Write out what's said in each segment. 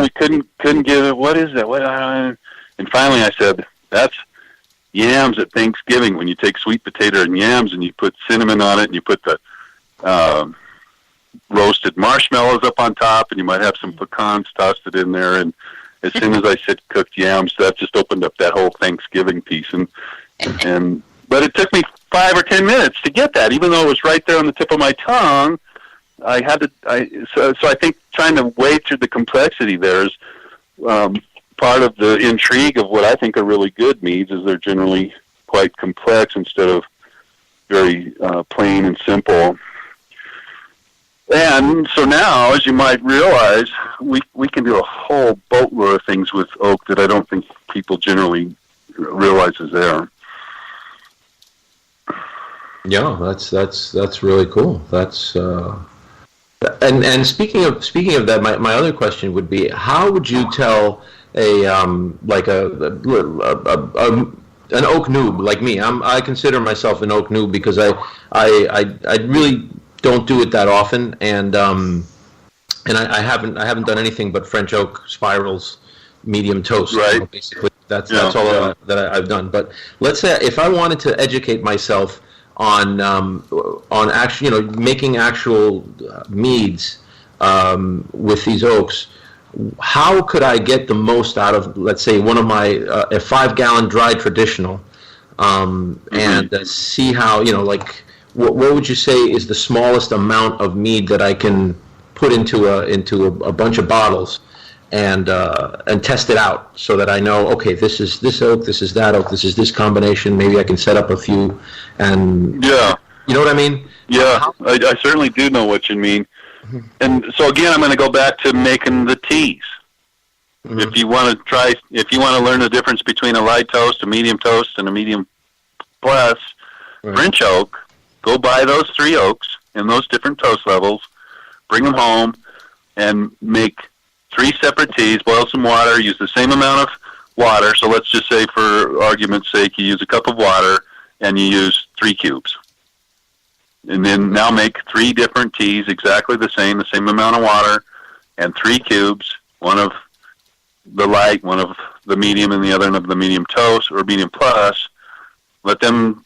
around. We couldn't give it. What is that? And finally, I said, "That's yams at Thanksgiving. When you take sweet potato and yams, and you put cinnamon on it, and you put the roasted marshmallows up on top, and you might have some pecans tossed in there." And as soon as I said cooked yams, that just opened up that whole Thanksgiving piece. But it took me 5 or 10 minutes to get that, even though it was right there on the tip of my tongue. I had to. So I think trying to wade through the complexity there is part of the intrigue of what I think are really good meads. Is they're generally quite complex instead of very plain and simple. And so now, as you might realize, we can do a whole boatload of things with oak that I don't think people generally realize is there. Yeah, that's really cool. That's and speaking of that, my other question would be, how would you tell an oak noob like me? I consider myself an oak noob because I really don't do it that often, and I haven't done anything but French oak spirals, medium toast. Right. Basically, that's all that I've done. But let's say if I wanted to educate myself on actually, making actual meads with these oaks, how could I get the most out of, let's say, one of my a 5-gallon dry traditional, and see how, what would you say is the smallest amount of mead that I can put into a bunch of bottles and test it out, so that I know, okay, this is this oak, this is that oak, this is this combination. Maybe I can set up a few, and you know what I mean? Yeah, I certainly do know what you mean. And so again, I'm going to go back to making the teas. Mm-hmm. If you want to learn the difference between a light toast, a medium toast, and a medium plus French oak, go buy those 3 oaks in those different toast levels, bring them home, and make 3 separate teas. Boil some water, use the same amount of water. So let's just say, for argument's sake, you use a cup of water and you use 3 cubes. And then now make 3 different teas, exactly the same amount of water, and 3 cubes, one of the light, one of the medium, and the other of the medium toast or medium plus. Let them,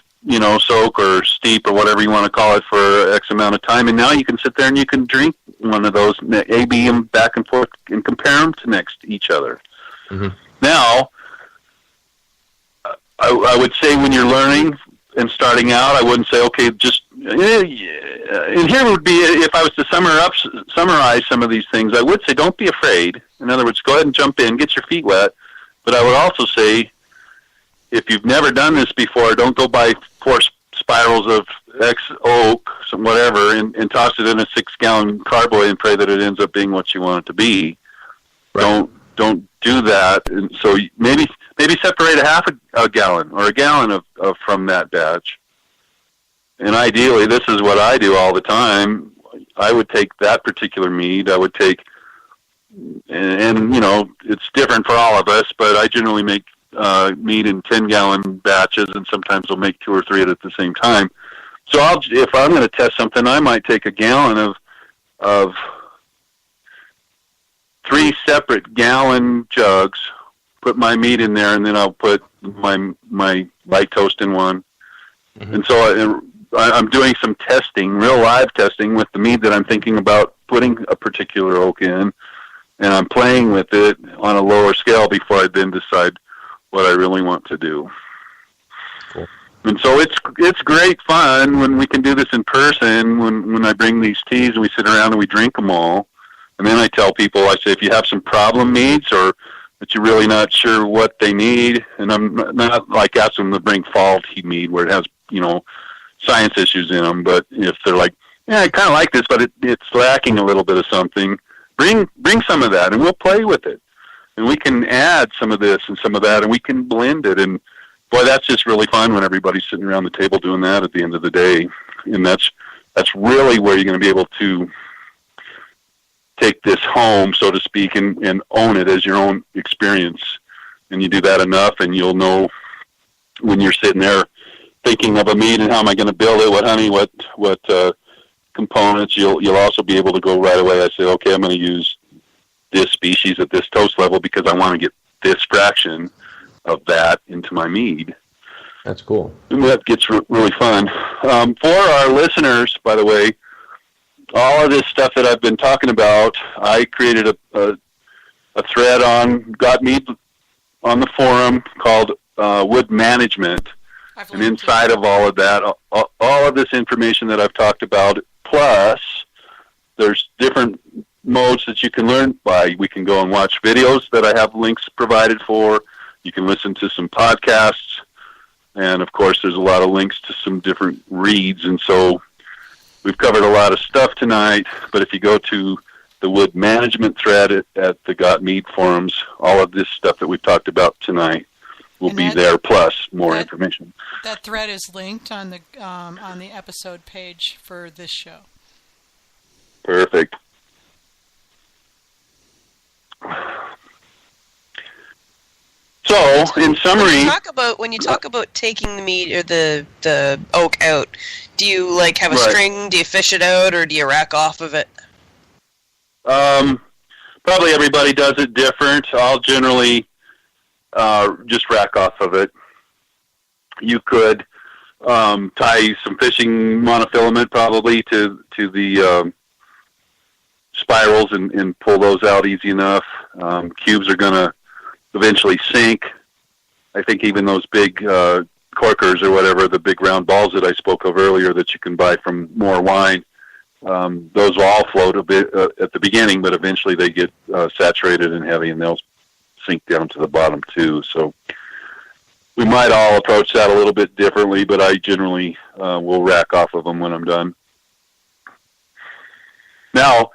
soak or steep or whatever you want to call it for X amount of time. And now you can sit there and you can drink one of those, A/B them back and forth, and compare them to each other. Mm-hmm. Now, I would say when you're learning and starting out, I wouldn't say, okay, just, and here would be, if I was to summarize some of these things, I would say don't be afraid. In other words, go ahead and jump in, get your feet wet. But I would also say, if you've never done this before, don't go buy 4 spirals of X oak, some whatever, and toss it in a 6-gallon carboy and pray that it ends up being what you want it to be. Right. Don't do that. And so maybe separate a half a gallon or a gallon of from that batch. And ideally, this is what I do all the time. I would take that particular mead. I would take, and it's different for all of us, but I generally make mead in 10-gallon batches, and sometimes I'll make 2 or 3 at the same time. So if I'm going to test something, I might take a gallon of 3 separate gallon jugs, put my mead in there, and then I'll put my light toast in one. Mm-hmm. And so I'm doing some testing, real live testing with the mead that I'm thinking about putting a particular oak in, and I'm playing with it on a lower scale before I then decide what I really want to do. Cool. And so it's great fun when we can do this in person, when I bring these teas and we sit around and we drink them all. And then I tell people, I say, if you have some problem meads or that you're really not sure what they need, and I'm not like asking them to bring faulty mead where it has, science issues in them, but if they're like, yeah, I kind of like this, but it's lacking a little bit of something, bring some of that and we'll play with it. And we can add some of this and some of that, and we can blend it. And boy, that's just really fun when everybody's sitting around the table doing that at the end of the day. And that's really where you're going to be able to take this home, so to speak, and own it as your own experience. And you do that enough, and you'll know when you're sitting there thinking of a mead and how am I going to build it, what honey, what components. You'll also be able to go right away. I say, okay, I'm going to use this species at this toast level because I want to get this fraction of that into my mead. That's cool. And that gets really fun. For our listeners, by the way, all of this stuff that I've been talking about, I created a thread on Gotmead on the forum called Wood Management. And inside of all of that, all of this information that I've talked about, plus there's different modes that you can learn by. We can go and watch videos that I have links provided for. You can listen to some podcasts. And, of course, there's a lot of links to some different reads. And so we've covered a lot of stuff tonight. But if you go to the Wood Management thread at the Gotmead Forums, all of this stuff that we've talked about tonight will be there, plus more information. That thread is linked on the episode page for this show. Perfect. So, in summary, when you talk about taking the meat or the oak out, do you have a string? Do you fish it out, or do you rack off of it? Probably everybody does it different. I'll generally just rack off of it. You could tie some fishing monofilament probably to the spirals and pull those out easy enough. Cubes are going to eventually sink. I think even those big corkers or whatever, the big round balls that I spoke of earlier that you can buy from More Wine, those will all float a bit at the beginning, but eventually they get saturated and heavy, and they'll sink down to the bottom too. So we might all approach that a little bit differently, but I generally will rack off of them when I'm done. Now,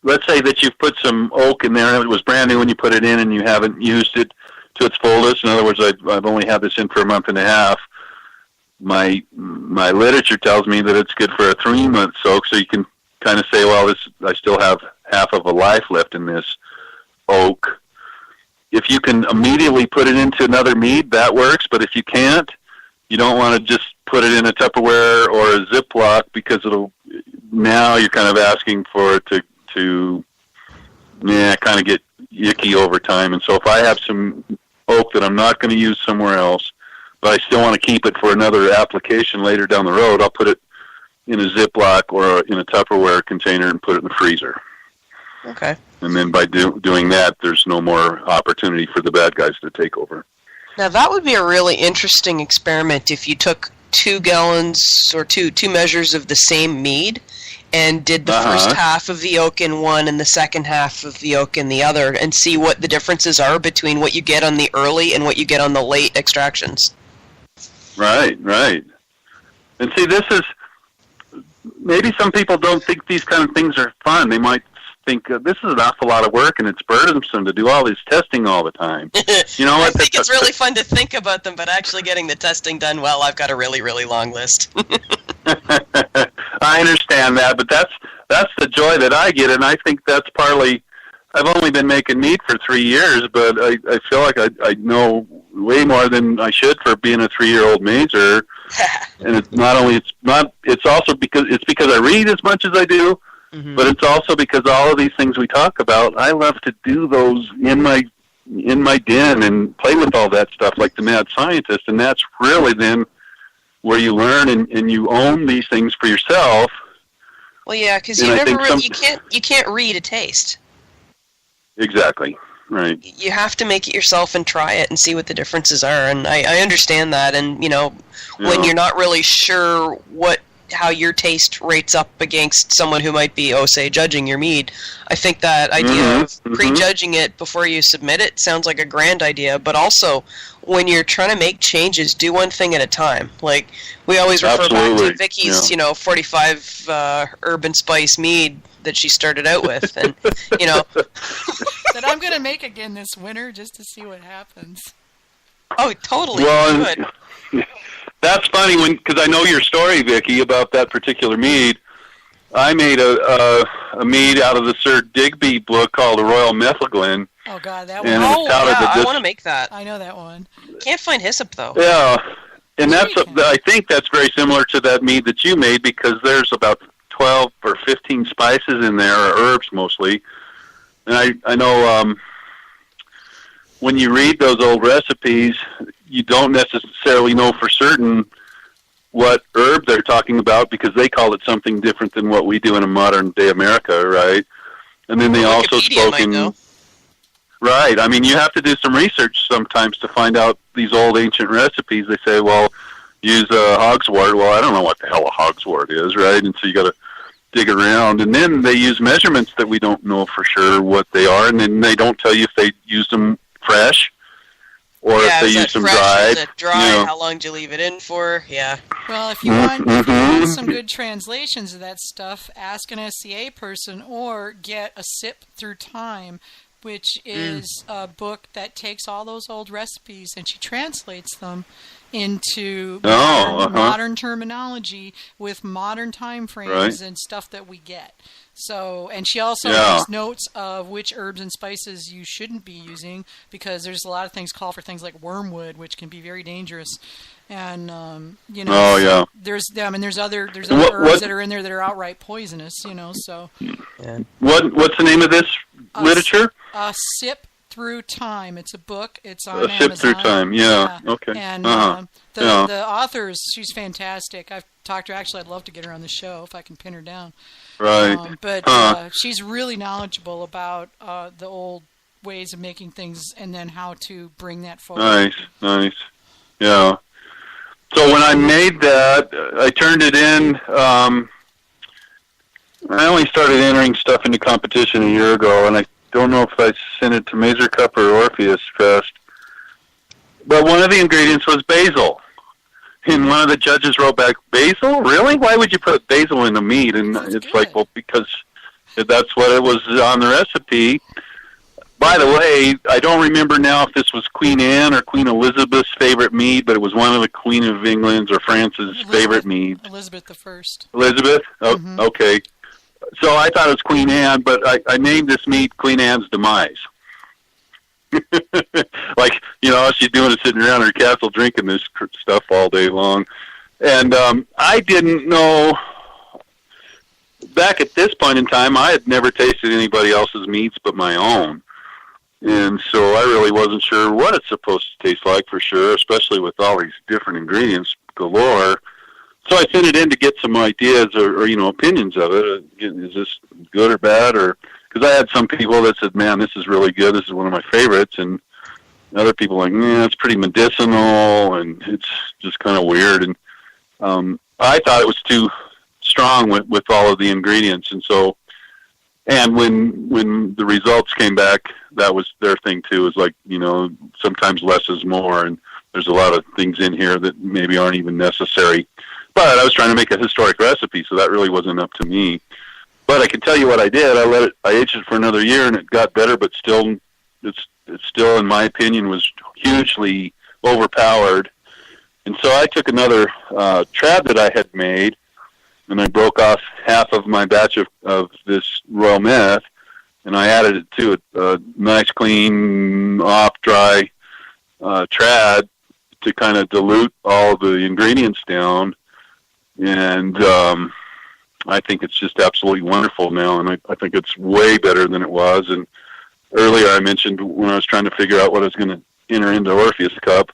let's say that you've put some oak in there and it was brand new when you put it in and you haven't used it to its fullest. In other words, I've only had this in for a month and a half. My literature tells me that it's good for a 3-month soak, so you can kind of say, well, I still have half of a life left in this oak. If you can immediately put it into another mead, that works, but if you can't, you don't want to just put it in a Tupperware or a Ziploc because now you're kind of asking for it to kind of get icky over time. And so if I have some oak that I'm not going to use somewhere else, but I still want to keep it for another application later down the road, I'll put it in a Ziploc or in a Tupperware container and put it in the freezer. Okay. And then by doing that, there's no more opportunity for the bad guys to take over. Now that would be a really interesting experiment if you took 2 gallons or two measures of the same mead and did the first half of the oak in one and the second half of the oak in the other, and see what the differences are between what you get on the early and what you get on the late extractions. Right. And see, maybe some people don't think these kind of things are fun. They might think this is an awful lot of work and it's burdensome to do all this testing all the time. You know what? I think it's really fun to think about them, but actually getting the testing done, well, I've got a really, really long list. I understand that, but that's the joy that I get, and I think that's partly. I've only been making mead for 3 years, but I feel like I know way more than I should for being a 3-year-old major. And it's also because I read as much as I do, but it's also because all of these things we talk about, I love to do those in my den and play with all that stuff like the mad scientist, and that's really then where you learn and you own these things for yourself. Well, yeah, because you can't read a taste. Exactly. Right. You have to make it yourself and try it and see what the differences are. And I understand that. And, when you're not really sure how your taste rates up against someone who might be, say, judging your mead, I think that idea of prejudging it before you submit it sounds like a grand idea. But also, when you're trying to make changes, do one thing at a time. Like, we always refer back to Vicky's, 45 herb and spice mead that she started out with. And, that I'm going to make again this winter just to see what happens. Oh, totally. Well, that's funny because I know your story, Vicky, about that particular mead. I made a mead out of the Sir Digby book called the Royal Methylglen. Oh, God, that one. I want to make that. I know that one. Can't find hyssop, though. Yeah, and I think that's very similar to that mead that you made because there's about 12 or 15 spices in there, or herbs mostly. And I know when you read those old recipes, you don't necessarily know for certain what herb they're talking about because they call it something different than what we do in a modern day America, right? And then they also spoke in... Right. I mean, you have to do some research sometimes to find out these old ancient recipes. They say, well, use hogswort. Well, I don't know what the hell a hogswort is, right? And so you got to dig around. And then they use measurements that we don't know for sure what they are. And then they don't tell you if they use them fresh or if they use them dried. Is it dry? How long do you leave it in for? Yeah. Well, if you want some good translations of that stuff, ask an SCA person or get A Sip Through Time, which is a book that takes all those old recipes and she translates them into modern terminology with modern time frames and stuff that we get. So, and she also has notes of which herbs and spices you shouldn't be using because there's a lot of things called for things like wormwood, which can be very dangerous. And there's other herbs that are in there that are outright poisonous. So. Yeah. What's the name of this literature? A Sip Through Time. It's a book. It's on Amazon. A Sip Through Time. Yeah. Okay. And the author, she's fantastic. I've talked to her. Actually, I'd love to get her on the show if I can pin her down. Right. But she's really knowledgeable about the old ways of making things and then how to bring that forward. Nice. Yeah. So when I made that, I turned it in. I only started entering stuff into competition a year ago, and I don't know if I sent it to Mazer Cup or Orpheus Fest. But one of the ingredients was basil. And one of the judges wrote back, basil? Really? Why would you put basil in a mead? And it's good. Like, well, because that's what it was on the recipe. By the way, I don't remember now if this was Queen Anne or Queen Elizabeth's favorite mead, but it was one of the Queen of England's or France's favorite meads. Elizabeth I. Elizabeth? Oh, okay. So I thought it was Queen Anne, but I named this mead Queen Anne's Demise. Like, all she's doing is sitting around her castle drinking this stuff all day long. And I didn't know, back at this point in time, I had never tasted anybody else's meads but my own. And so I really wasn't sure what it's supposed to taste like for sure, especially with all these different ingredients galore. So I sent it in to get some ideas or opinions of it. Is this good or bad? Because I had some people that said, man, this is really good. This is one of my favorites. And other people like, it's pretty medicinal and it's just kind of weird. And I thought it was too strong with all of the ingredients. And so, and when the results came back, that was their thing too, is like, sometimes less is more. And there's a lot of things in here that maybe aren't even necessary. But I was trying to make a historic recipe, so that really wasn't up to me. But I can tell you what I did. I aged it for another year, and it got better, but still, it's still, in my opinion, was hugely overpowered. And so I took another trad that I had made, and I broke off half of my batch of this Royal Meth, and I added it to a nice, clean, off-dry trad to kind of dilute all the ingredients down. And I think it's just absolutely wonderful now, and I think it's way better than it was. And earlier I mentioned when I was trying to figure out what I was going to enter into Orpheus Cup,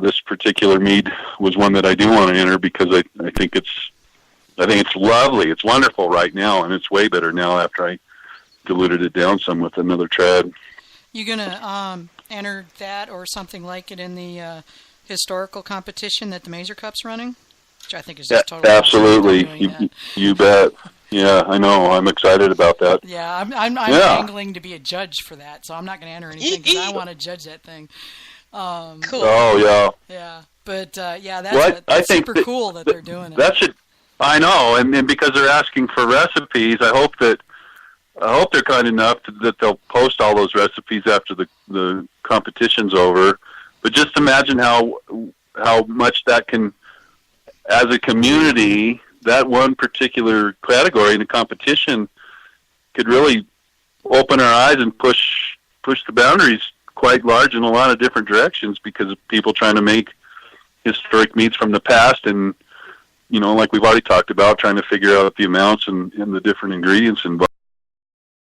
this particular mead was one that I do want to enter because I think it's lovely. It's wonderful right now, and it's way better now after I diluted it down some with another trad. You gonna enter that or something like it in the historical competition that the Mazer Cup's running? Which I think is just totally absolutely. You bet. Yeah, I know. I'm excited about that. Yeah, I'm angling to be a judge for that, so I'm not going to enter anything because I want to judge that thing. Cool. Oh yeah. Yeah, but that's super cool that they're doing it. That should. I know, and because they're asking for recipes, I hope they're kind enough that they'll post all those recipes after the competition's over. But just imagine how much that can, as a community, that one particular category in the competition could really open our eyes and push the boundaries quite large in a lot of different directions because of people trying to make historic meads from the past and like we've already talked about, trying to figure out the amounts and the different ingredients involved.